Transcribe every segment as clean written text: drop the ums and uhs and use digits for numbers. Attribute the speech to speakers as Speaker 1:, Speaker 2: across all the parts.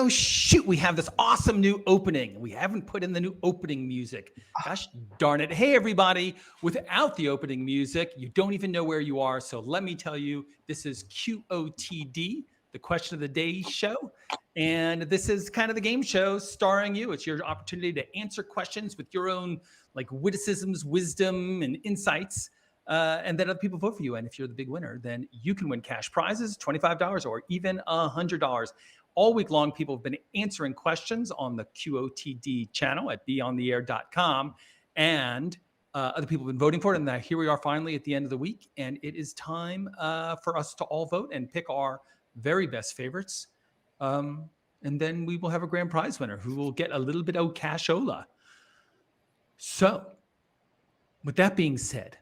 Speaker 1: no, shoot, we have this awesome new opening. We haven't put in the new opening music. Gosh darn it. Hey, everybody, without the opening music, you don't even know where you are. So let me tell you, this is QOTD, the Question of the Day show. And this is kind of the game show starring you. It's your opportunity to answer questions with your own like witticisms, wisdom, and insights. And then other people vote for you. And if you're the big winner, then you can win cash prizes, $25 or even $100. All week long, people have been answering questions on the QOTD channel at BeOnTheAir.com. And other people have been voting for it. And now here we are finally at the end of the week. And it is time for us to all vote and pick our very best favorites. And then we will have a grand prize winner who will get a little bit of cashola. So with that being said,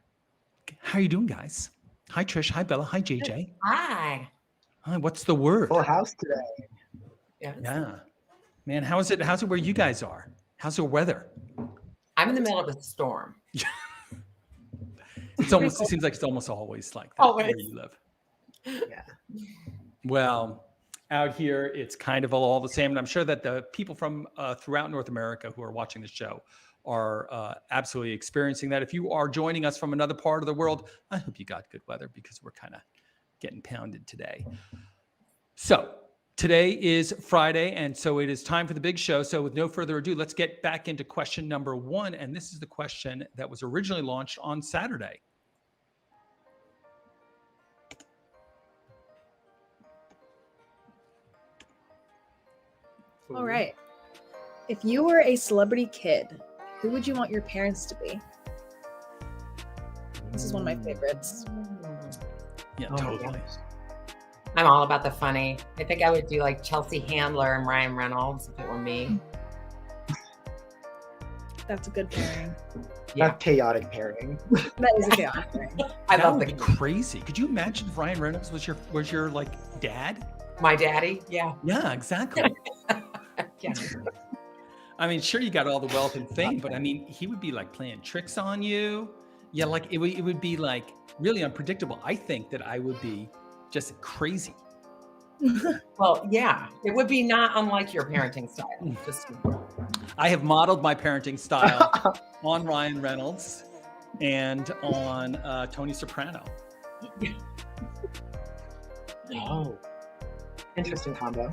Speaker 1: how are you doing, guys? Hi, Trish. Hi, Bella. Hi, JJ.
Speaker 2: Hi.
Speaker 1: Hi. What's the word?
Speaker 3: Full house today.
Speaker 2: Yes.
Speaker 1: Yeah. Man, how's it where you guys are? How's the weather?
Speaker 2: I'm in the middle of a storm.
Speaker 1: It seems like it's almost always like that
Speaker 2: Always.
Speaker 1: where you live.
Speaker 3: Yeah.
Speaker 1: Well, out here, it's kind of all the same. And I'm sure that the people from throughout North America who are watching the show are absolutely experiencing that. If you are joining us from another part of the world, I hope you got good weather because we're kind of getting pounded today. So today is Friday, and so it is time for the big show. So with no further ado, let's get back into question number 1. And this is the question that was originally launched on Saturday.
Speaker 4: All right. If you were a celebrity kid, who would you want your parents to be? This is one of my favorites.
Speaker 1: Yeah,
Speaker 2: Oh my
Speaker 1: totally.
Speaker 2: gosh. I'm all about the funny. I think I would do like Chelsea Handler and Ryan Reynolds if it were me.
Speaker 4: That's a good pairing.
Speaker 2: Yeah,
Speaker 3: That's chaotic pairing.
Speaker 4: That is a chaotic pairing.
Speaker 2: I
Speaker 1: That
Speaker 2: love
Speaker 1: would
Speaker 2: the
Speaker 1: be crazy. Could you imagine if Ryan Reynolds was your like dad?
Speaker 2: my daddy. Yeah,
Speaker 1: Yeah, exactly.
Speaker 2: yeah.
Speaker 1: I mean, sure, you got all the wealth and fame, but I mean, he would be like playing tricks on you. Yeah, like it would be like really unpredictable. I think that I would be just crazy.
Speaker 2: Well, yeah, it would be not unlike your parenting style. Just
Speaker 1: I have modeled my parenting style on Ryan Reynolds and on Tony Soprano.
Speaker 3: Oh. Interesting combo.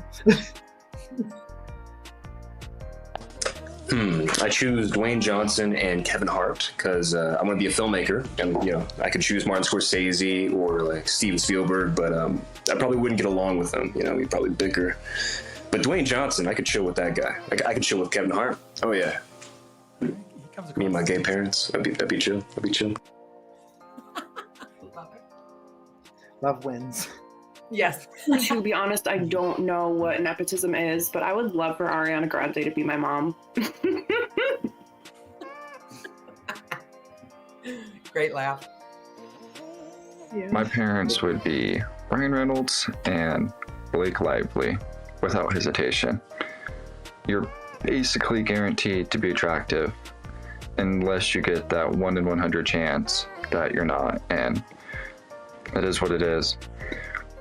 Speaker 5: I choose Dwayne Johnson and Kevin Hart because I want to be a filmmaker, and I could choose Martin Scorsese or like Steven Spielberg, but I probably wouldn't get along with them. We'd probably bicker. But Dwayne Johnson, I could chill with that guy. I could chill with Kevin Hart. Oh yeah,
Speaker 1: He comes
Speaker 5: me and my
Speaker 1: across
Speaker 5: gay
Speaker 1: as-
Speaker 5: parents. That'd be chill. That'd be chill.
Speaker 2: love it.
Speaker 3: Love wins.
Speaker 2: Yes.
Speaker 6: To be honest, I don't know what nepotism is, but I would love for Ariana Grande to be my mom.
Speaker 2: Great laugh.
Speaker 4: Yeah.
Speaker 7: My parents would be Ryan Reynolds and Blake Lively, without hesitation. You're basically guaranteed to be attractive unless you get that 1 in 100 chance that you're not, and it is what it is.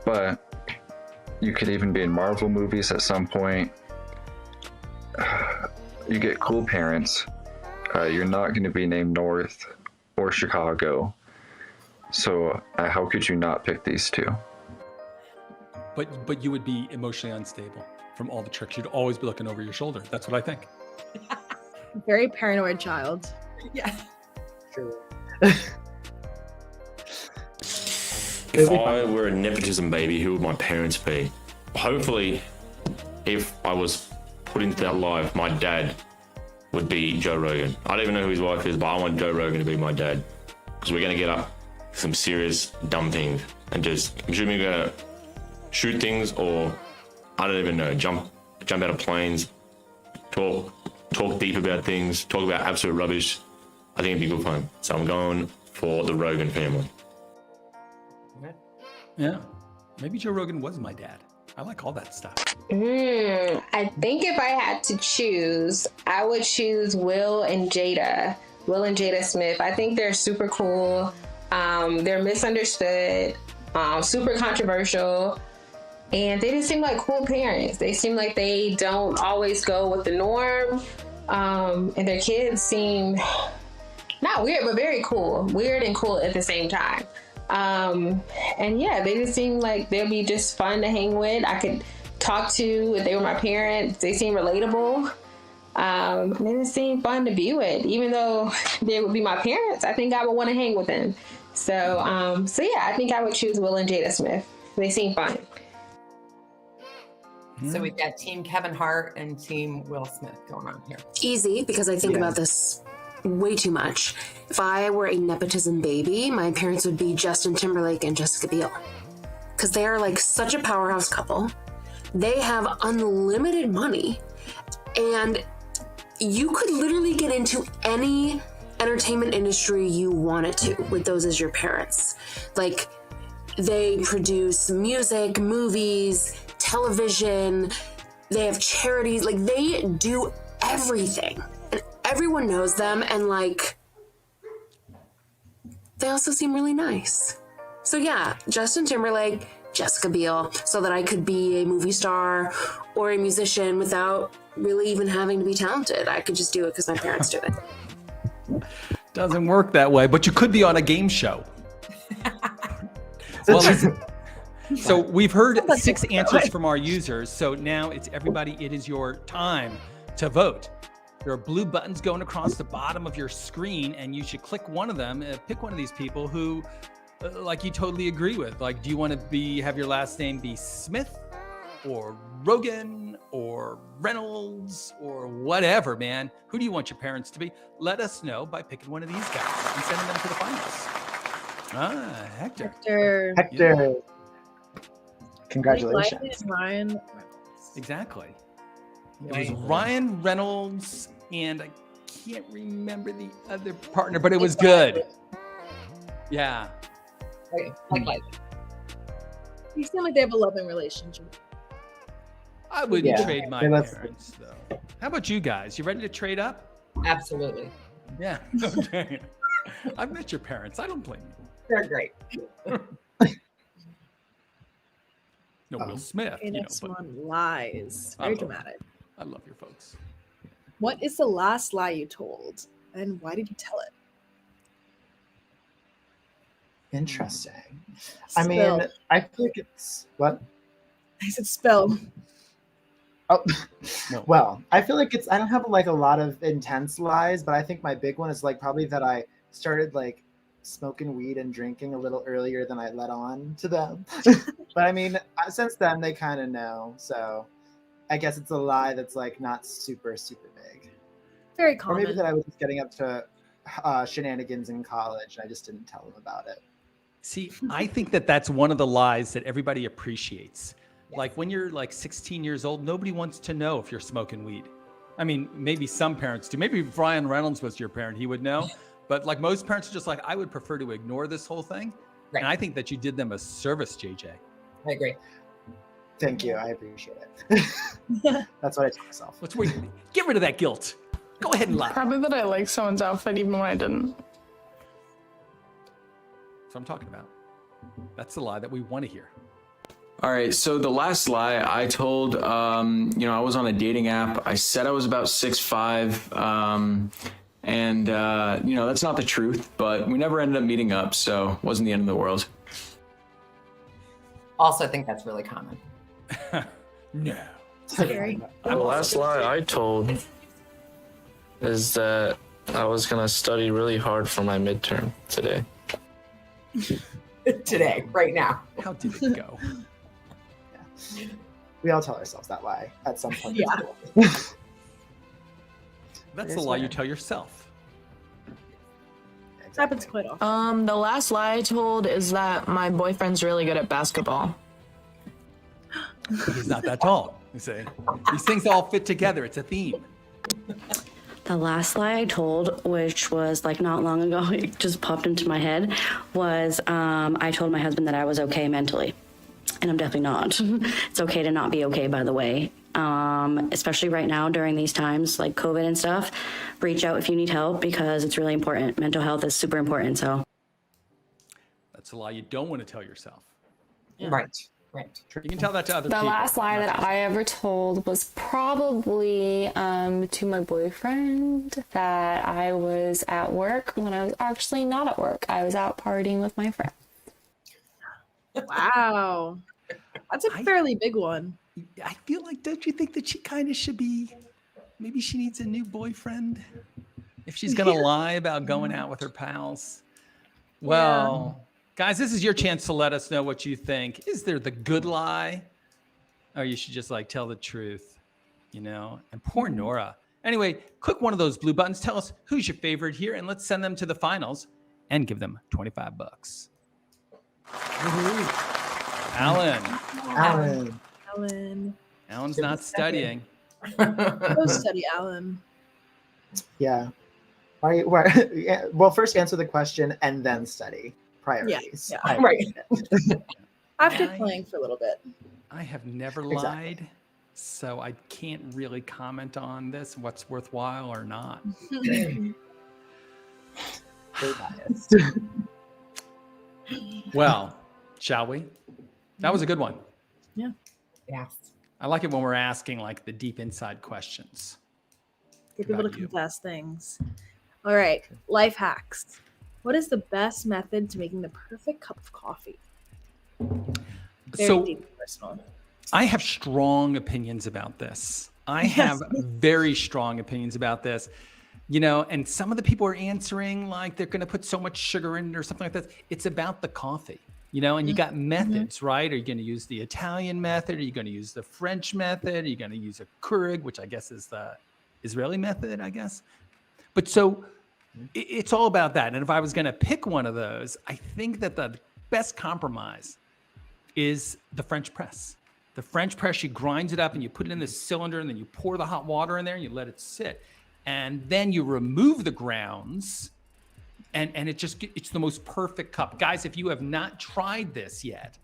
Speaker 7: But you could even be in Marvel movies at some point. You get cool parents. You're not going to be named North or Chicago. So how could you not pick these two?
Speaker 1: But you would be emotionally unstable from all the tricks. You'd always be looking over your shoulder. That's what I think.
Speaker 4: Very paranoid child.
Speaker 2: Yeah.
Speaker 3: True.
Speaker 8: If I were a nepotism baby, who would my parents be? Hopefully, if I was put into that life, my dad would be Joe Rogan. I don't even know who his wife is, but I want Joe Rogan to be my dad. Because we're going to get up some serious dumb things and just, I'm assuming we're going to shoot things or, I don't even know, jump out of planes, talk deep about things, talk about absolute rubbish. I think it'd be good fun. So I'm going for the Rogan family.
Speaker 1: Yeah. Maybe Joe Rogan was my dad. I like all that stuff.
Speaker 9: I think if I had to choose, I would choose Will and Jada Smith. I think they're super cool. They're misunderstood, super controversial. And they just seem like cool parents. They seem like they don't always go with the norm. And their kids seem not weird, but very cool. Weird and cool at the same time. And yeah, they just seem like they'll be just fun to hang with. I could talk to if they were my parents. They seem relatable. They just seem fun to be with. Even though they would be my parents, I think I would want to hang with them. So yeah, I think I would choose Will and Jada Smith. They seem fun.
Speaker 2: So we've got Team Kevin Hart and Team Will Smith going on here.
Speaker 10: Easy, because I think about this way too much. If I were a nepotism baby, my parents would be Justin Timberlake and Jessica Biel. Because they are like such a powerhouse couple. They have unlimited money. And you could literally get into any entertainment industry you wanted to with those as your parents. Like, they produce music, movies, television, they have charities, like they do everything. And everyone knows them, and like, they also seem really nice. So yeah, Justin Timberlake, Jessica Biel, so that I could be a movie star or a musician without really even having to be talented. I could just do it because my parents do it.
Speaker 1: Doesn't work that way, but you could be on a game show. Well, listen, so we've heard 6 answers from our users. So now it's everybody, it is your time to vote. There are blue buttons going across the bottom of your screen, and you should click one of them, pick one of these people who like you totally agree with. Like, do you want to have your last name be Smith or Rogan or Reynolds or whatever, man? Who do you want your parents to be? Let us know by picking one of these guys and sending them to the finals. Hector.
Speaker 3: Hector. Congratulations.
Speaker 4: Ryan Reynolds.
Speaker 1: Exactly. It was Ryan Reynolds, and I can't remember the other partner, but it was good. Yeah.
Speaker 2: Like.
Speaker 4: You seem like they have a loving relationship.
Speaker 1: I wouldn't trade my parents, though. How about you guys? You ready to trade up?
Speaker 2: Absolutely.
Speaker 1: Yeah. Okay. I've met your parents. I don't blame you.
Speaker 2: They're great.
Speaker 1: No, Will Smith.
Speaker 4: Okay, next one, lies. Very dramatic.
Speaker 1: I love your folks.
Speaker 4: What is the last lie you told, and why did you tell it?
Speaker 3: Interesting.
Speaker 4: Spill.
Speaker 3: I mean, I feel like it's what?
Speaker 4: I said spill.
Speaker 3: Oh,
Speaker 1: No.
Speaker 3: Well, I feel like I don't have like a lot of intense lies, but I think my big one is like probably that I started like smoking weed and drinking a little earlier than I let on to them. But I mean, since then they kind of know. So I guess it's a lie that's like not super, super big.
Speaker 4: Very
Speaker 3: Or
Speaker 4: common.
Speaker 3: maybe that I was just getting up to shenanigans in college and I just didn't tell them about it.
Speaker 1: See, I think that's one of the lies that everybody appreciates. Like when you're like 16 years old, nobody wants to know if you're smoking weed. I mean, maybe some parents do. Maybe if Ryan Reynolds was your parent, he would know. But like most parents are just like, I would prefer to ignore this whole thing.
Speaker 2: Right.
Speaker 1: And I think that you did them a service, JJ.
Speaker 2: I agree.
Speaker 3: Thank you. I appreciate it. That's what I tell myself.
Speaker 1: Let's wait. Get rid of that guilt. Go ahead and lie.
Speaker 11: Probably that I liked someone's outfit even when I didn't.
Speaker 1: That's what I'm talking about. That's the lie that we want to hear.
Speaker 12: All right, so the last lie I told, I was on a dating app. I said I was about 6'5", and that's not the truth, but we never ended up meeting up, so it wasn't the end of the world.
Speaker 2: Also, I think that's really common.
Speaker 1: No.
Speaker 4: Scary.
Speaker 13: The last lie I told is that I was going to study really hard for my midterm today.
Speaker 2: Today, right now.
Speaker 1: How did it go?
Speaker 3: We all tell ourselves that lie at some point.
Speaker 2: Yeah.
Speaker 1: That's the lie you tell yourself.
Speaker 4: Exactly. Happens quite often.
Speaker 11: The last lie I told is that my boyfriend's really good at basketball.
Speaker 1: He's not that tall, you see. These things all fit together. It's a theme.
Speaker 14: The last lie I told, which was like not long ago, it just popped into my head, was I told my husband that I was okay mentally. And I'm definitely not. It's okay to not be okay, by the way. Especially right now during these times like COVID and stuff. Reach out if you need help because it's really important. Mental health is super important. So
Speaker 1: that's a lie you don't want to tell yourself.
Speaker 2: Yeah. Right. Right.
Speaker 1: You can tell that to other
Speaker 11: The
Speaker 1: people.
Speaker 11: last lie that I ever told was probably to my boyfriend that I was at work when I was actually not at work. I was out partying with my friend.
Speaker 4: Wow. That's a fairly big one.
Speaker 1: I feel like, don't you think that she kind of should be, maybe she needs a new boyfriend if she's going to lie about going out with her pals? Well, guys, this is your chance to let us know what you think. Is there the good lie? Or you should just like tell the truth, you know? And poor Nora. Anyway, click one of those blue buttons. Tell us who's your favorite here, and let's send them to the finals and give them $25. Alan. Alan's not studying.
Speaker 4: Go study, Alan.
Speaker 3: Yeah. Well, first answer the question and then study. Priorities.
Speaker 4: Yeah. Right. After playing for a little bit.
Speaker 1: I have never lied, so I can't really comment on this, what's worthwhile or not. Well, shall we? That was a good one.
Speaker 4: Yeah.
Speaker 2: Yes.
Speaker 1: I like it when we're asking like the deep inside questions.
Speaker 4: Get people to confess things. All right. Life hacks. What is the best method to making the perfect cup of coffee? Very deep and personal.
Speaker 1: I have strong opinions about this. I have very strong opinions about this. You know, and some of the people are answering like they're going to put so much sugar in it or something like that. It's about the coffee, you know, and you got methods, right? Are you going to use the Italian method? Are you going to use the French method? Are you going to use a Keurig, which I guess is the Israeli method, I guess. But so it's all about that. And if I was going to pick one of those, I think that the best compromise is the French press. The French press, you grind it up and you put it in this cylinder and then you pour the hot water in there and you let it sit. And then you remove the grounds and it's the most perfect cup. Guys, if you have not tried this yet,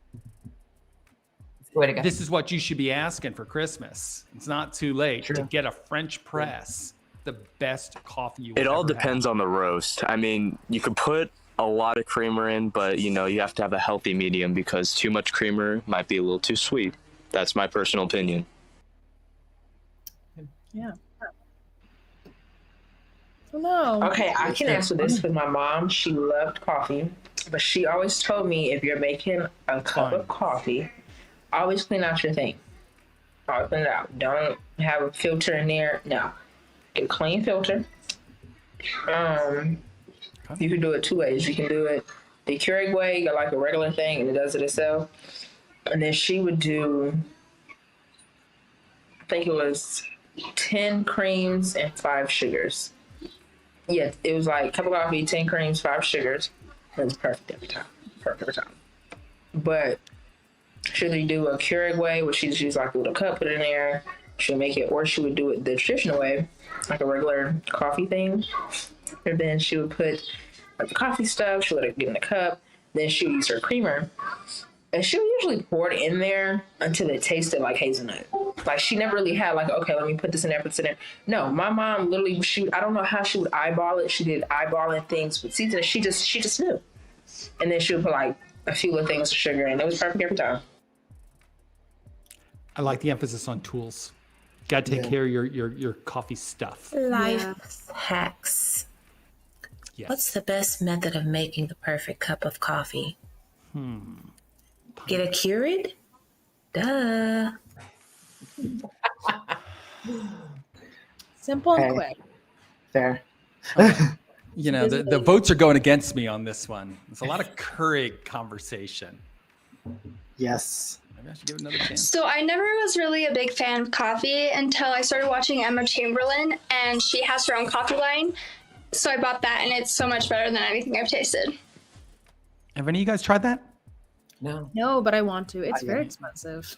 Speaker 1: this is what you should be asking for Christmas. It's not too late to get a French press, the best coffee you will
Speaker 15: It all
Speaker 1: ever
Speaker 15: depends on the roast. I mean, you could put a lot of creamer in, but you know, you have to have a healthy medium because too much creamer might be a little too sweet. That's my personal opinion.
Speaker 4: Yeah. Oh, no.
Speaker 16: Okay, I can answer this with my mom. She loved coffee, but she always told me if you're making a cup of coffee, always clean out your thing. Always clean it out. Don't have a filter in there. No. Get a clean filter. You can do it two ways. You can do it the Keurig way, you got like a regular thing and it does it itself. And then she would do, I think it was 10 creams and 5 sugars. Yeah, it was like a cup of coffee, 10 creams, 5 sugars. It was perfect every time. Perfect every time. But she'd do a Keurig way, where she just use like a little cup, put it in there. She'd make it, or she would do it the traditional way, like a regular coffee thing. And then she would put like the coffee stuff, she would let it get in the cup. Then she would use her creamer. And she would usually pour it in there until it tasted like hazelnut. Like she never really had like, okay, let me put this in there, put this in there. No, my mom literally, I don't know how she would eyeball it. She did eyeballing things with seasoning. She just knew. And then she would put like a few little things of sugar in. It was perfect every time.
Speaker 1: I like the emphasis on tools. Got to take care of your coffee stuff.
Speaker 10: Life hacks.
Speaker 1: Yes.
Speaker 10: What's the best method of making the perfect cup of coffee? Get a Keurig? Duh.
Speaker 4: Simple and quick.
Speaker 3: Fair.
Speaker 1: You know, the votes are going against me on this one. There's a lot of Keurig conversation.
Speaker 3: Yes.
Speaker 1: Maybe I should give it another chance.
Speaker 17: So I never was really a big fan of coffee until I started watching Emma Chamberlain, and she has her own coffee line. So I bought that, and it's so much better than anything I've tasted.
Speaker 1: Have any of you guys tried that?
Speaker 4: No, but I want to. It's very expensive.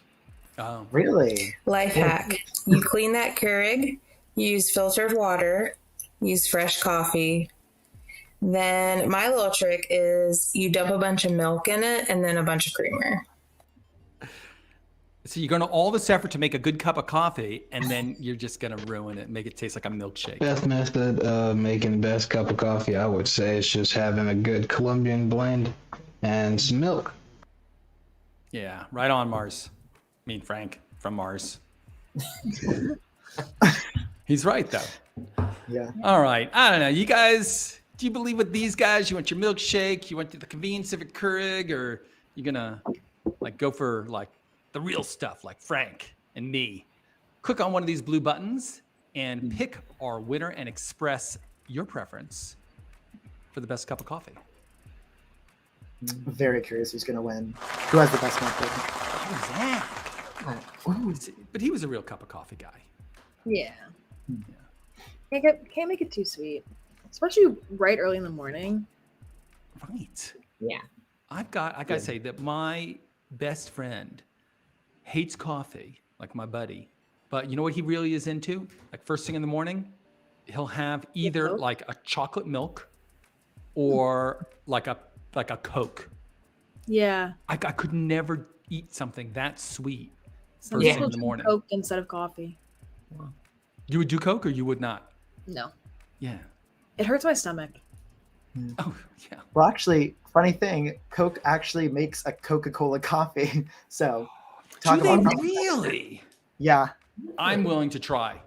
Speaker 1: Oh,
Speaker 3: really?
Speaker 18: Life hack. You clean that Keurig, use filtered water, use fresh coffee. Then my little trick is you dump a bunch of milk in it and then a bunch of creamer.
Speaker 1: So you're going to all this effort to make a good cup of coffee, and then you're just going to ruin it, make it taste like a milkshake.
Speaker 19: Best method of making the best cup of coffee, I would say, is just having a good Colombian blend and some milk.
Speaker 1: Yeah, right on, Mars. I mean, Frank from Mars. He's right, though.
Speaker 3: Yeah.
Speaker 1: All right. I don't know. You guys, do you believe with these guys? You want your milkshake? You went to the convenience civic Keurig, or you gonna like go for like the real stuff, like Frank and me? Click on one of these blue buttons and pick our winner and express your preference for the best cup of coffee.
Speaker 3: I'm very curious who's going to win. Who has the best method?
Speaker 1: But he was a real cup of coffee guy.
Speaker 4: Yeah. Can't make it too sweet, especially right early in the morning.
Speaker 1: Right.
Speaker 2: Yeah.
Speaker 1: I gotta say that my best friend hates coffee, like my buddy. But you know what he really is into? Like first thing in the morning, he'll have either like a chocolate milk or like a Coke.
Speaker 4: Yeah.
Speaker 1: I could never eat something that sweet
Speaker 4: Some
Speaker 1: first thing
Speaker 4: people
Speaker 1: in the
Speaker 4: drink
Speaker 1: morning.
Speaker 4: Coke instead of coffee.
Speaker 1: You would do Coke or you would not?
Speaker 4: No.
Speaker 1: Yeah.
Speaker 4: It hurts my stomach.
Speaker 1: Oh, yeah.
Speaker 3: Well, actually, funny thing, Coke actually makes a Coca-Cola coffee. So,
Speaker 1: Do they
Speaker 3: coffee.
Speaker 1: really?
Speaker 3: Yeah.
Speaker 1: I'm willing to try.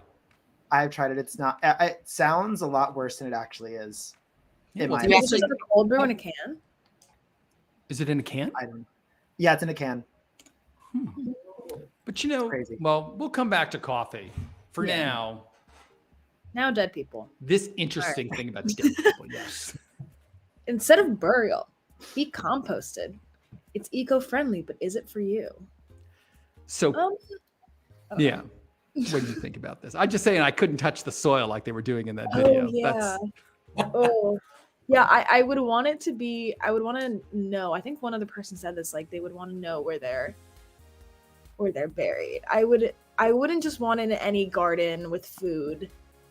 Speaker 3: I've tried it. It's not. It sounds a lot worse than it actually is. In my
Speaker 4: Is it just a cold brew in a can?
Speaker 1: Is it in a can?
Speaker 3: I don't. Yeah, it's in a can.
Speaker 1: But you know, well, we'll come back to coffee. For
Speaker 4: Yeah.
Speaker 1: now,
Speaker 4: Now dead people.
Speaker 1: this interesting thing about dead people, yes.
Speaker 4: Instead of burial, be composted. It's eco-friendly, but is it for you?
Speaker 1: So,
Speaker 4: Um,
Speaker 1: yeah. What do you think about this? I'm just saying I couldn't touch the soil like they were doing in that
Speaker 4: Oh
Speaker 1: video.
Speaker 4: yeah. Oh yeah. I would want it to be. I would want to know. I think one other person said this. Like they would want to know where they're buried. I wouldn't just want it in any garden with food.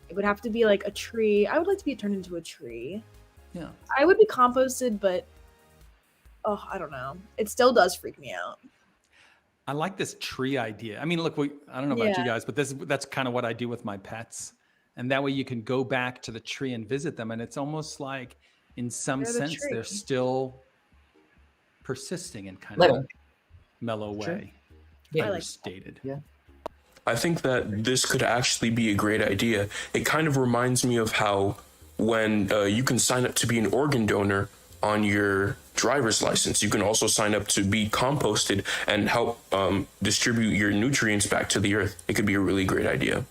Speaker 4: It would have to be like a tree. I would like to be turned into a tree.
Speaker 1: Yeah.
Speaker 4: I would be composted, but I don't know. It still does freak me out.
Speaker 1: I like this tree idea. I mean, look, I don't know about you
Speaker 4: Yeah.
Speaker 1: guys, but that's kind of what I do with my pets. And that way you can go back to the tree and visit them. And it's almost like, in some
Speaker 4: They're the
Speaker 1: sense,
Speaker 4: tree.
Speaker 1: they're still persisting in kind
Speaker 4: Living.
Speaker 1: of a mellow way.
Speaker 4: Yeah. I like
Speaker 1: Understated.
Speaker 3: Yeah.
Speaker 20: I think that this could actually be a great idea. It kind of reminds me of how when you can sign up to be an organ donor on your driver's license, you can also sign up to be composted and help distribute your nutrients back to the earth. It could be a really great idea.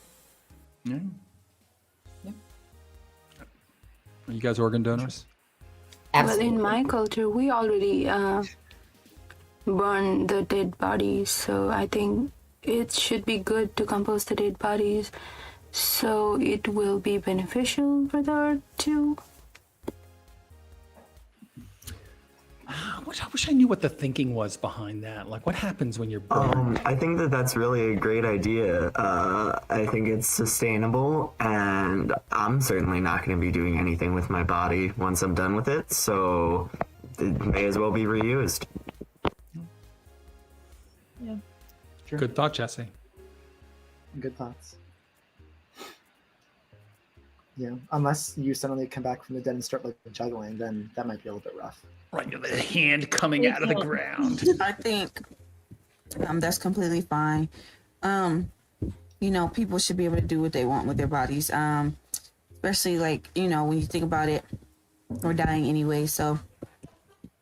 Speaker 1: Yeah. Are you guys organ donors?
Speaker 11: Well, in my culture, we already burn the dead bodies, so I think it should be good to compost the dead bodies, so it will be beneficial for the earth too.
Speaker 1: I wish I knew what the thinking was behind that. Like, what happens when you're born?
Speaker 21: I think that that's really a great idea. I think it's sustainable, and I'm certainly not going to be doing anything with my body once I'm done with it, so it may as well be reused.
Speaker 4: Yeah.
Speaker 3: Sure.
Speaker 1: Good thought, Jesse.
Speaker 3: Good thoughts. Yeah, unless you suddenly come back from the dead and start like juggling, then that might be a little bit rough.
Speaker 1: Right, the hand coming out of the ground.
Speaker 22: I think that's completely fine. People should be able to do what they want with their bodies. Especially like, when you think about it, we're dying anyway. So,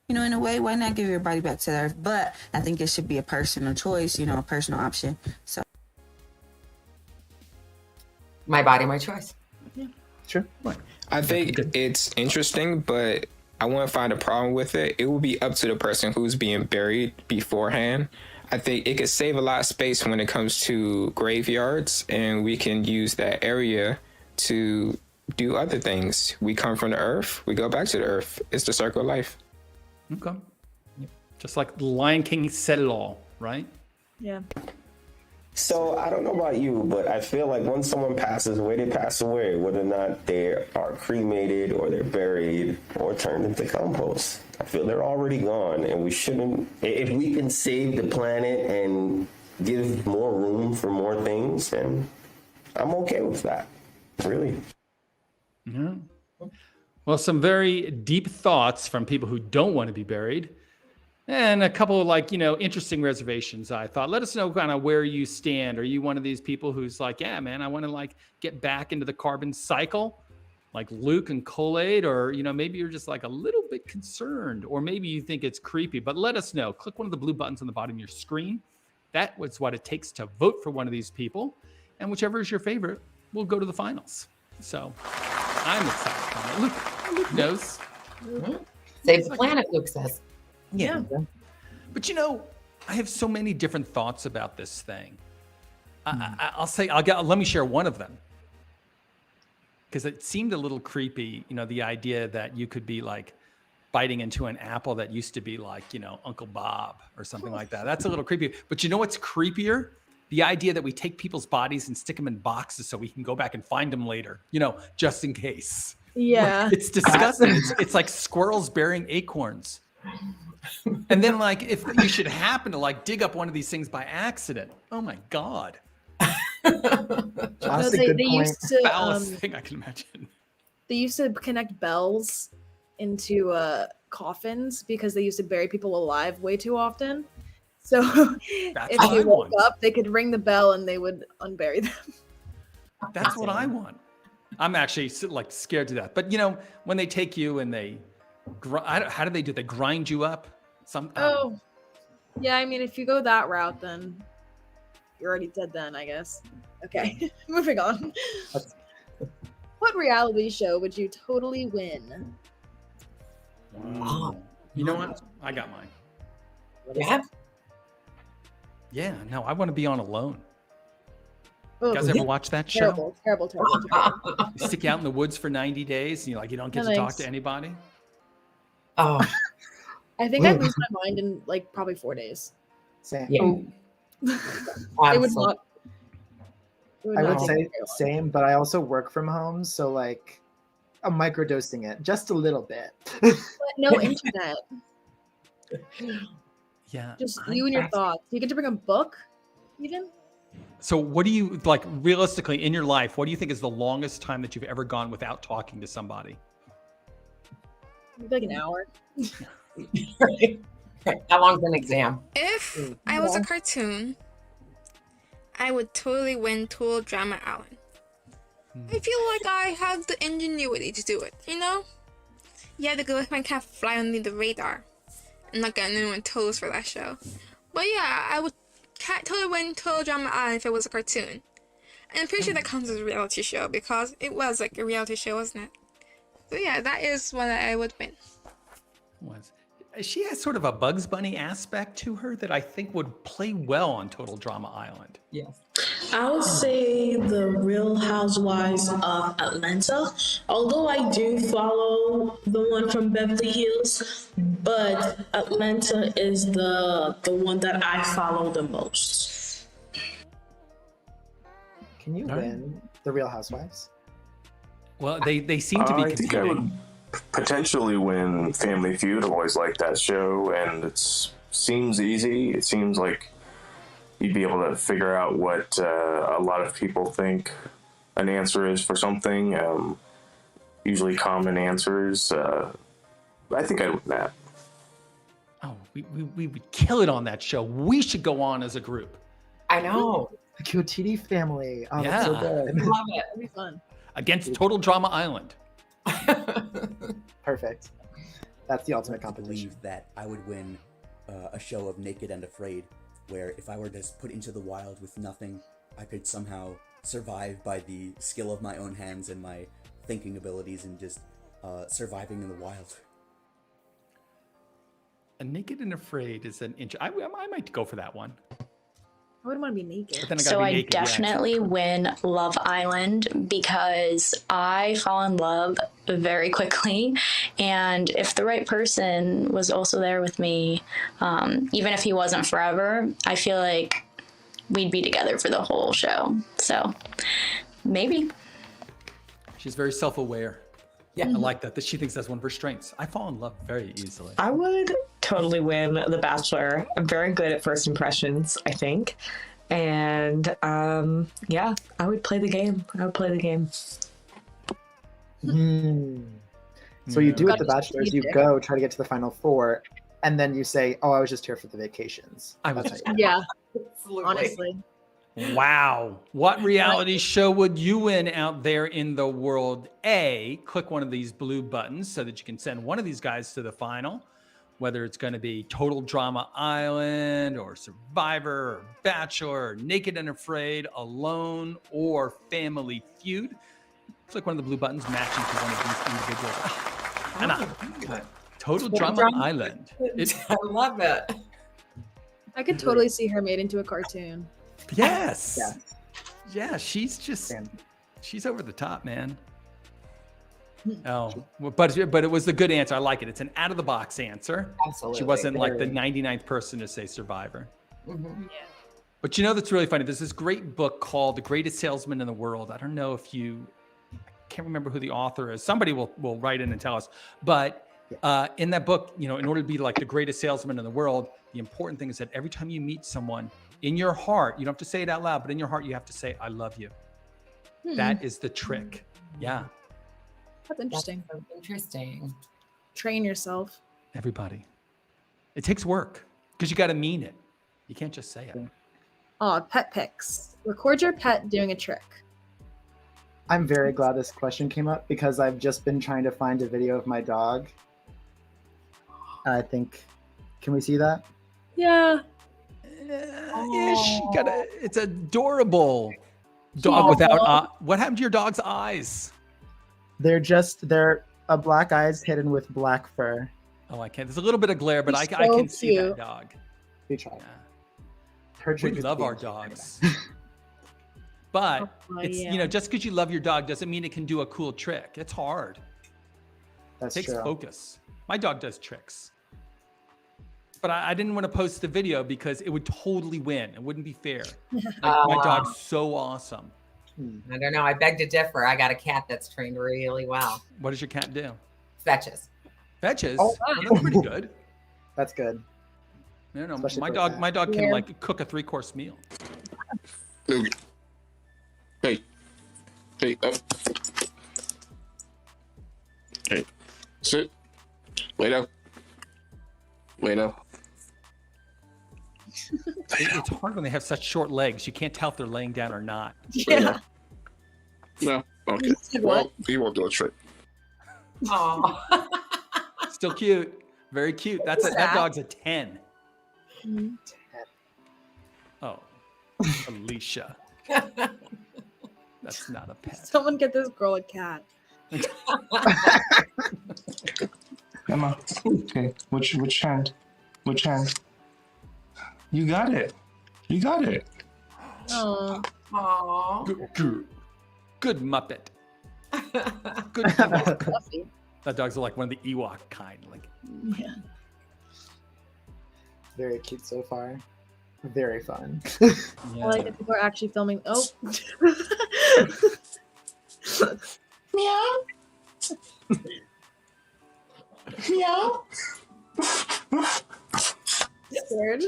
Speaker 22: in a way, why not give your body back to the earth? But I think it should be a personal choice, a personal option. So,
Speaker 2: My body, my choice.
Speaker 3: Yeah, sure.
Speaker 1: Right.
Speaker 23: I think it's interesting, but I wouldn't find a problem with it. It will be up to the person who's being buried beforehand. I think it could save a lot of space when it comes to graveyards, and we can use that area to do other things. We come from the earth, we go back to the earth. It's the circle of life.
Speaker 1: Okay. Just like the Lion King said it all, right?
Speaker 4: Yeah.
Speaker 24: So I don't know about you, but I feel like when someone passes away, they pass away, whether or not they are cremated or they're buried or turned into compost. I feel they're already gone, and we shouldn't. If we can save the planet and give more room for more things, then I'm okay with that. Really.
Speaker 1: Yeah. Well, some very deep thoughts from people who don't want to be buried. And a couple of like, interesting reservations, I thought. Let us know kind of where you stand. Are you one of these people who's like, yeah, man, I want to like get back into the carbon cycle like Luke and Kool-Aid, or, maybe you're just like a little bit concerned, or maybe you think it's creepy, but let us know. Click one of the blue buttons on the bottom of your screen. That was what it takes to vote for one of these people. And whichever is your favorite, we'll go to the finals. So I'm excited. Luke knows.
Speaker 2: Save the planet, Luke says.
Speaker 1: Yeah. But I have so many different thoughts about this thing. Let me share one of them. Because it seemed a little creepy, the idea that you could be like biting into an apple that used to be like, Uncle Bob or something like that. That's a little creepy. But you know what's creepier? The idea that we take people's bodies and stick them in boxes so we can go back and find them later, just in case.
Speaker 4: Yeah.
Speaker 1: It's disgusting. It's like squirrels burying acorns. And then like if you should happen to like dig up one of these things by accident, oh my God.
Speaker 4: No, they used to
Speaker 1: foulest thing I can imagine.
Speaker 4: They used to connect bells into coffins because they used to bury people alive way too often. So if they woke up, they could ring the bell and they would unbury them.
Speaker 1: That's what I want. I'm actually like scared to death. But when they take you and they, how do they do? They grind you up.
Speaker 4: Yeah. I mean, if you go that route, then you're already dead. Then I guess. Okay, moving on. What reality show would you totally win?
Speaker 1: You know what? I got mine.
Speaker 2: Yeah.
Speaker 1: Yeah. No, I want to be on Alone.
Speaker 4: Oh,
Speaker 1: you guys ever watch that show?
Speaker 4: Terrible.
Speaker 1: You stick out in the woods for 90 days and you don't get to talk to anybody.
Speaker 2: Oh.
Speaker 4: I think I'd lose my mind in like probably 4 days.
Speaker 3: Same.
Speaker 2: Yeah.
Speaker 4: It would not.
Speaker 3: I would say same, but I also work from home, so like I'm microdosing it just a little bit.
Speaker 4: But no internet.
Speaker 1: Yeah.
Speaker 4: Just you and your thoughts. You get to bring a book, even.
Speaker 1: So what do you like realistically in your life? What do you think is the longest time that you've ever gone without talking to somebody?
Speaker 4: Maybe like an hour.
Speaker 2: How long's an exam?
Speaker 5: If I was a cartoon, I would totally win Total Drama Island. I feel like I have the ingenuity to do it, Yeah, the girls might kind of fly under the radar and not get anyone toes for that show. But yeah, I would totally win Total Drama Island if it was a cartoon. And I'm pretty sure that counts as a reality show because it was like a reality show, wasn't it? So yeah, that is what I would win.
Speaker 1: She has sort of a Bugs Bunny aspect to her that I think would play well on Total Drama Island.
Speaker 2: Yes.
Speaker 6: I would say the Real Housewives of Atlanta, although I do follow the one from Beverly Hills, but Atlanta is the one that I follow the most.
Speaker 3: Can you win the Real Housewives?
Speaker 1: Well, they seem to be
Speaker 7: I think I would potentially win Family Feud. I've always liked that show, and it seems easy. It seems like you'd be able to figure out what a lot of people think an answer is for something. Usually common answers. I think I'd win that.
Speaker 1: Oh, we would kill it on that show. We should go on as a group.
Speaker 2: I know.
Speaker 3: The QOTD family. Oh,
Speaker 1: Yeah.
Speaker 3: that's so good.
Speaker 4: Love it. It'd be fun.
Speaker 1: Against Total Drama Island.
Speaker 3: Perfect. That's the ultimate
Speaker 8: I
Speaker 3: competition.
Speaker 8: believe that I would win a show of Naked and Afraid, where if I were just put into the wild with nothing, I could somehow survive by the skill of my own hands and my thinking abilities and just surviving in the wild.
Speaker 1: A Naked and Afraid is an I might go for that one.
Speaker 4: I wouldn't want to be naked.
Speaker 1: But then
Speaker 11: So I
Speaker 1: naked,
Speaker 11: definitely win Love Island because I fall in love very quickly. And if the right person was also there with me, even if he wasn't forever, I feel like we'd be together for the whole show. So maybe.
Speaker 1: She's very self-aware.
Speaker 2: Yeah.
Speaker 1: I like that she thinks that's one of her strengths. I fall in love very easily.
Speaker 25: I would totally win The Bachelor. I'm very good at first impressions, I think. And yeah, I would play the game.
Speaker 3: So you do with The Bachelors, you go try to get to the final four, and then you say, "Oh, I was just here for the vacations."
Speaker 4: Yeah, honestly.
Speaker 1: Wow. What reality show would you win out there in the world? A, click one of these blue buttons so that you can send one of these guys to the final, whether it's going to be Total Drama Island or Survivor or Bachelor or Naked and Afraid, Alone, or Family Feud. Click one of the blue buttons matching to one of these individuals. Anna, Total Drama Island.
Speaker 2: I love it.
Speaker 4: I could totally see her made into a cartoon.
Speaker 1: Yes. Yeah, she's over the top, man. Oh, but it was the good answer. I like it. It's an out of the box answer.
Speaker 2: Absolutely.
Speaker 1: She wasn't like the 99th person to say Survivor.
Speaker 2: Mm-hmm.
Speaker 4: Yeah.
Speaker 1: But you know that's really funny. There's this great book called The Greatest Salesman in the World. I don't know if I can't remember who the author is. Somebody will write in and tell us. But in that book, in order to be like the greatest salesman in the world, the important thing is that every time you meet someone, in your heart, you don't have to say it out loud, but in your heart, you have to say, "I love you." That is the trick. Yeah.
Speaker 4: That's interesting.
Speaker 2: That's so interesting.
Speaker 4: Train yourself.
Speaker 1: Everybody. It takes work because you got to mean it. You can't just say it.
Speaker 4: Oh, pet pics. Record your pet doing a trick.
Speaker 3: I'm very glad this question came up because I've just been trying to find a video of my dog. I think, can we see that?
Speaker 4: Yeah.
Speaker 1: It's adorable. Dog without what happened to your dog's eyes?
Speaker 3: They're a black eyes hidden with black fur.
Speaker 1: Oh, I can't. There's a little bit of glare, but I
Speaker 4: so
Speaker 1: can see that
Speaker 4: cute.
Speaker 1: dog.
Speaker 3: We try.
Speaker 1: We love our dogs. But it's just because you love your dog doesn't mean it can do a cool trick. It's hard. It takes focus. My dog does tricks. But I didn't want to post the video because it would totally win. It wouldn't be fair. My dog's so awesome.
Speaker 2: I don't know. I beg to differ. I got a cat that's trained really well.
Speaker 1: What does your cat do?
Speaker 2: Fetches.
Speaker 1: Fetches?
Speaker 2: Oh,
Speaker 1: well, that's pretty good.
Speaker 3: That's good.
Speaker 1: No,
Speaker 3: Especially
Speaker 1: my
Speaker 3: for a
Speaker 1: dog.
Speaker 3: cat.
Speaker 1: My dog can like cook a 3-course meal.
Speaker 20: Hey, up. Hey, sit. Lay down. Lay down.
Speaker 1: It's hard when they have such short legs. You can't tell if they're laying down or not.
Speaker 4: Yeah.
Speaker 20: No. Okay. Well, he won't do a trick.
Speaker 2: Oh.
Speaker 1: Still cute. Very cute. That dog's a 10. Oh, Alicia. That's not a pet.
Speaker 4: Someone get this girl a cat.
Speaker 19: Emma. Okay. Which hand? Which hand? You got it. You got it.
Speaker 4: Oh.
Speaker 1: Good Muppet. Good Ewok. That dog's like one of the Ewok kind. Like.
Speaker 4: Yeah.
Speaker 3: Very cute so far. Very fun.
Speaker 4: I like that people are actually filming. Oh.
Speaker 6: Meow. Meow.
Speaker 4: Scared.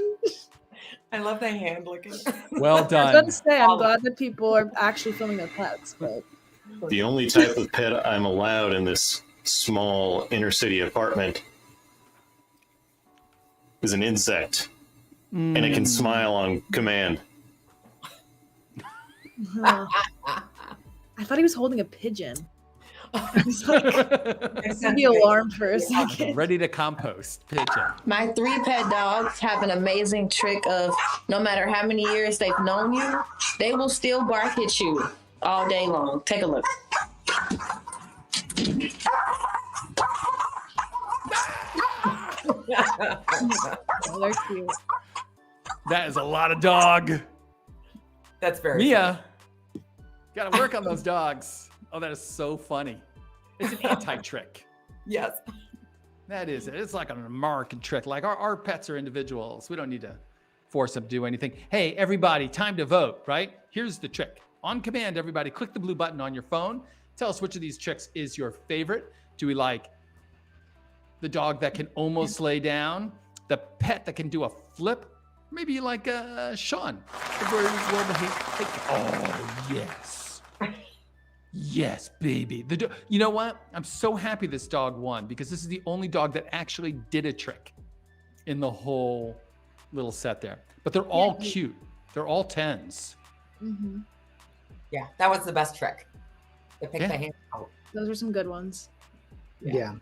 Speaker 2: I love the hand looking.
Speaker 1: Well
Speaker 4: I was
Speaker 1: done.
Speaker 4: about to say, I'm glad that people are actually filming their pets, but
Speaker 9: The only type of pet I'm allowed in this small inner city apartment is an insect. And it can smile on command.
Speaker 4: I thought he was holding a pigeon. I was like, be alarmed for a second.
Speaker 1: Ready to compost. Pigeon.
Speaker 12: My 3 pet dogs have an amazing trick of no matter how many years they've known you, they will still bark at you all day long. Take a look.
Speaker 4: Oh, they're cute.
Speaker 1: That is a lot of dog.
Speaker 2: That's very
Speaker 1: Mia. Got to work on those dogs. Oh, that is so funny. It's an anti-trick.
Speaker 2: Yes.
Speaker 1: That is it. It's like an American trick. Like our pets are individuals. We don't need to force them to do anything. Hey, everybody, time to vote, right? Here's the trick. On command, everybody, click the blue button on your phone. Tell us which of these tricks is your favorite. Do we like the dog that can almost lay down? The pet that can do a flip? Maybe you like Sean. Oh, yes. Yes, baby. You know what? I'm so happy this dog won because this is the only dog that actually did a trick. in the whole little set there. But they're all cute. They're all 10s.
Speaker 4: Mm-hmm.
Speaker 2: Yeah, that was the best trick. To pick
Speaker 1: Yeah.
Speaker 2: the hand out.
Speaker 4: Those were some good ones.
Speaker 3: Yeah.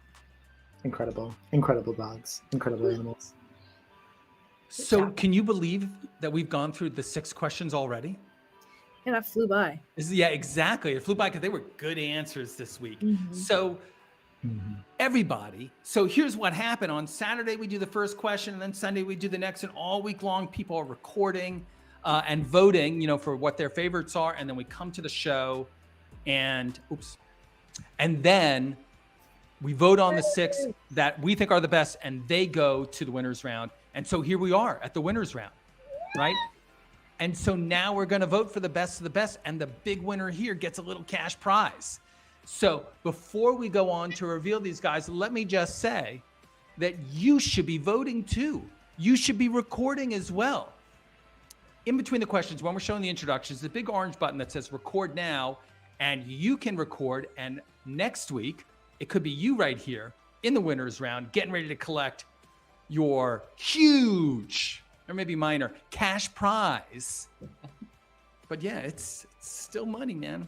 Speaker 3: Incredible dogs, incredible animals.
Speaker 1: So can you believe that we've gone through the 6 questions already?
Speaker 4: Yeah, that flew by.
Speaker 1: Yeah, exactly. It flew by because they were good answers this week.
Speaker 4: Mhm.
Speaker 1: So everybody. So here's what happened. On Saturday, we do the first question, and then Sunday we do the next, and all week long, people are recording and voting, for what their favorites are. And then we come to the show and then we vote on the 6 that we think are the best, and they go to the winners round. And so here we are at the winners round, right? And so now we're going to vote for the best of the best, and the big winner here gets a little cash prize. So before we go on to reveal these guys, let me just say that you should be voting too. You should be recording as well. In between the questions, when we're showing the introductions, the big orange button that says record now, and you can record. And next week, it could be you right here in the winners round, getting ready to collect your huge, or maybe minor, cash prize. But yeah, it's still money, man.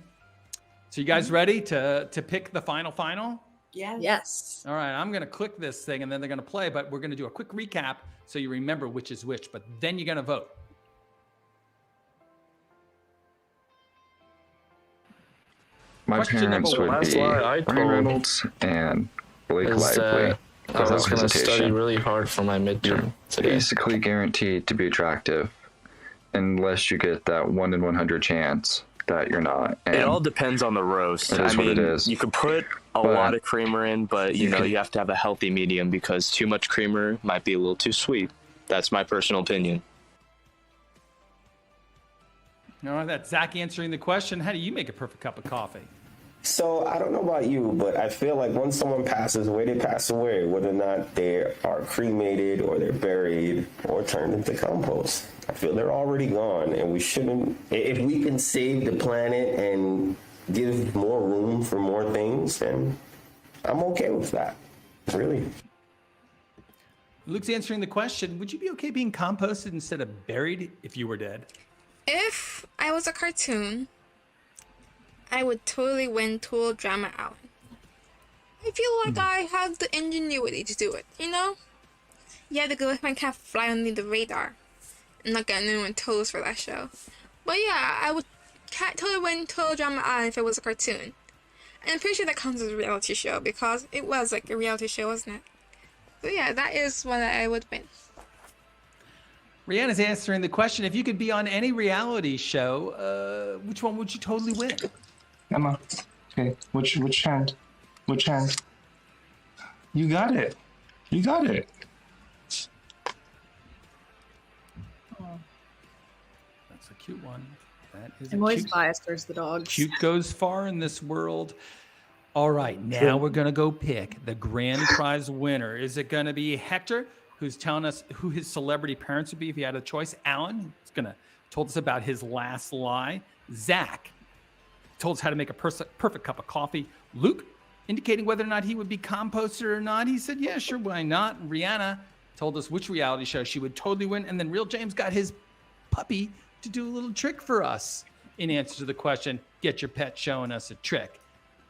Speaker 1: So you guys ready to pick the final?
Speaker 4: Yes.
Speaker 1: All right, I'm gonna click this thing and then they're gonna play, but we're gonna do a quick recap so you remember which is which, but then you're gonna vote.
Speaker 10: My
Speaker 1: Question
Speaker 10: parents
Speaker 1: number
Speaker 10: would
Speaker 1: one.
Speaker 10: be Ryan Reynolds and Blake Lively.
Speaker 13: I was going to study
Speaker 10: Representation.
Speaker 13: really hard for my midterm today.
Speaker 10: Basically guaranteed to be attractive, unless you get that 1 in 100 chance that you're not. And
Speaker 14: It all depends on the roast.
Speaker 10: It is what it is.
Speaker 14: You could put a
Speaker 10: But
Speaker 14: lot of creamer in, but you
Speaker 10: can-
Speaker 14: have to have a healthy medium because too much creamer might be a little too sweet. That's my personal opinion.
Speaker 1: All right, that's Zach answering the question. How do you make a perfect cup of coffee?
Speaker 24: So I don't know about you, but I feel like when someone passes away, they pass away, whether or not they are cremated or they're buried or turned into compost. I feel they're already gone, and we shouldn't. If we can save the planet and give more room for more things, then I'm okay with that. Really.
Speaker 1: Luke's answering the question. Would you be okay being composted instead of buried if you were dead?
Speaker 5: If I was a cartoon, I would totally win Tool Drama Island. I feel like I have the ingenuity to do it, Yeah, the good man can't fly under the radar. I'm not getting anyone toes for that show. But yeah, I would totally win Total Drama Island if it was a cartoon. And I'm pretty sure that counts as a reality show because it was like a reality show, wasn't it? So yeah, that is one that I would win.
Speaker 1: Rihanna's answering the question. If you could be on any reality show, which one would you totally win?
Speaker 19: Emma. Okay. Which hand? Which hand? You got it. You got it.
Speaker 1: That's a cute one. That is
Speaker 4: I'm
Speaker 1: a
Speaker 4: always
Speaker 1: cute.
Speaker 4: biased towards the dogs.
Speaker 1: Cute goes far in this world. All right, now we're going to go pick the grand prize winner. Is it going to be Hector, who's telling us who his celebrity parents would be if he had a choice? Alan, who's going to told us about his last lie. Zach told us how to make a perfect cup of coffee. Luke, indicating whether or not he would be composted or not. He said, yeah, sure, why not? And Rihanna told us which reality show she would totally win. And then Real James got his puppy to do a little trick for us in answer to the question, get your pet showing us a trick.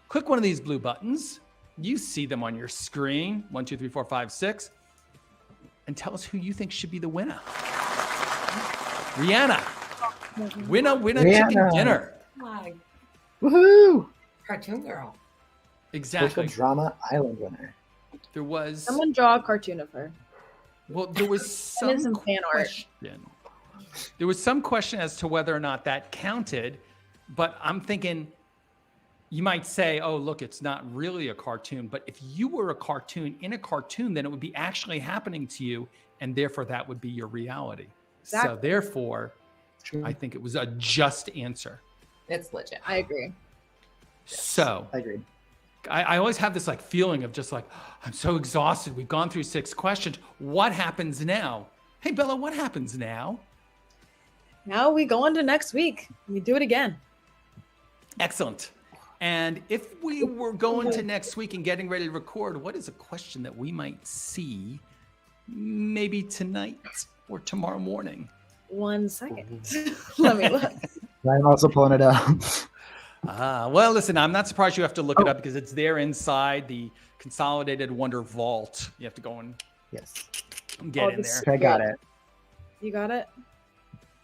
Speaker 1: Click one of these blue buttons. You see them on your screen. 1, 2, 3, 4, 5, 6. And tell us who you think should be the winner. Rihanna. Winner,
Speaker 3: Rihanna.
Speaker 1: chicken dinner.
Speaker 2: My
Speaker 3: Woohoo!
Speaker 2: cartoon girl.
Speaker 1: Exactly.
Speaker 3: Total Drama Island winner.
Speaker 1: There was.
Speaker 4: Someone draw a cartoon of her.
Speaker 1: Well, there was
Speaker 4: And
Speaker 1: some
Speaker 4: some fan art.
Speaker 1: question. There was some question as to whether or not that counted, but I'm thinking you might say, oh, look, it's not really a cartoon. But if you were a cartoon in a cartoon, then it would be actually happening to you. And therefore, that would be your reality. So
Speaker 4: Exactly.
Speaker 1: therefore, I think it was a just answer.
Speaker 2: It's legit.
Speaker 4: I agree.
Speaker 1: So
Speaker 3: I agree.
Speaker 1: I always have this feeling of just I'm so exhausted. We've gone through 6 questions. What happens now? Hey, Bella, what happens now?
Speaker 4: Now we go on to next week. We do it again.
Speaker 1: Excellent. And if we were going to next week and getting ready to record, what is a question that we might see maybe tonight or tomorrow morning.
Speaker 4: 1 second. Let me look.
Speaker 3: I'm also pulling it up.
Speaker 1: Well, listen, I'm not surprised you have to look it up because it's there inside the Consolidated Wonder Vault. You have to go and get in there.
Speaker 3: Okay, I got it.
Speaker 4: You got it?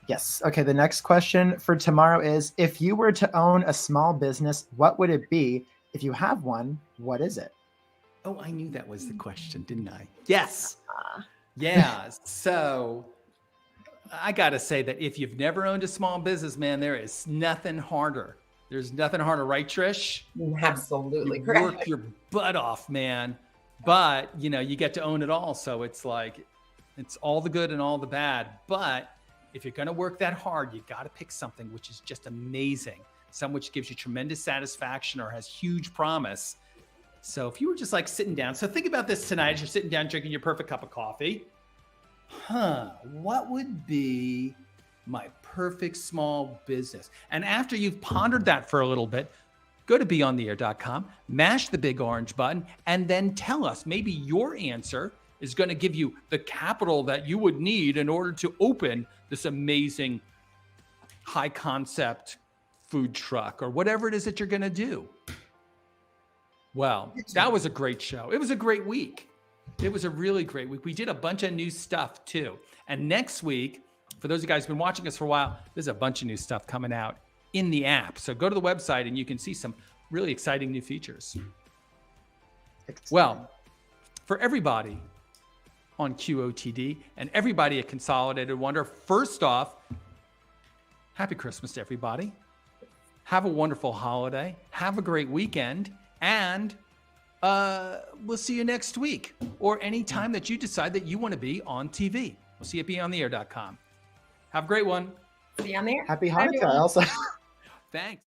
Speaker 3: Yes. Okay, the next question for tomorrow is, if you were to own a small business, what would it be? If you have one, what is it?
Speaker 1: Oh, I knew that was the question, didn't I? Yes. Yeah. So I got to say that if you've never owned a small business, man, there is nothing harder. There's nothing harder, right, Trish?
Speaker 2: Absolutely
Speaker 1: you
Speaker 2: correct.
Speaker 1: Work your butt off, man. But, you know, you get to own it all. So it's like, it's all the good and all the bad. But if you're going to work that hard, you got to pick something which is just amazing. Some which gives you tremendous satisfaction or has huge promise. So if you were just like sitting down, so think about this tonight as you're sitting down drinking your perfect cup of coffee. What would be my perfect small business? And after you've pondered that for a little bit, go to BeOnTheAir.com, mash the big orange button, and then tell us maybe your answer is going to give you the capital that you would need in order to open this amazing high concept food truck or whatever it is that you're going to do. Well, that was a great show. It was a great week. It was a really great week. We did a bunch of new stuff too. And next week, for those of you guys who've been watching us for a while, there's a bunch of new stuff coming out in the app. So go to the website and you can see some really exciting new features. Well, for everybody on QOTD and everybody at Consolidated Wonder, first off, happy Christmas to everybody. Have a wonderful holiday. Have a great weekend. And we'll see you next week or any time that you decide that you want to be on TV. We'll see you at BeOnTheAir.com. Have a great one.
Speaker 2: Be on the air.
Speaker 3: Happy Hanukkah, Elsa.
Speaker 1: Thanks.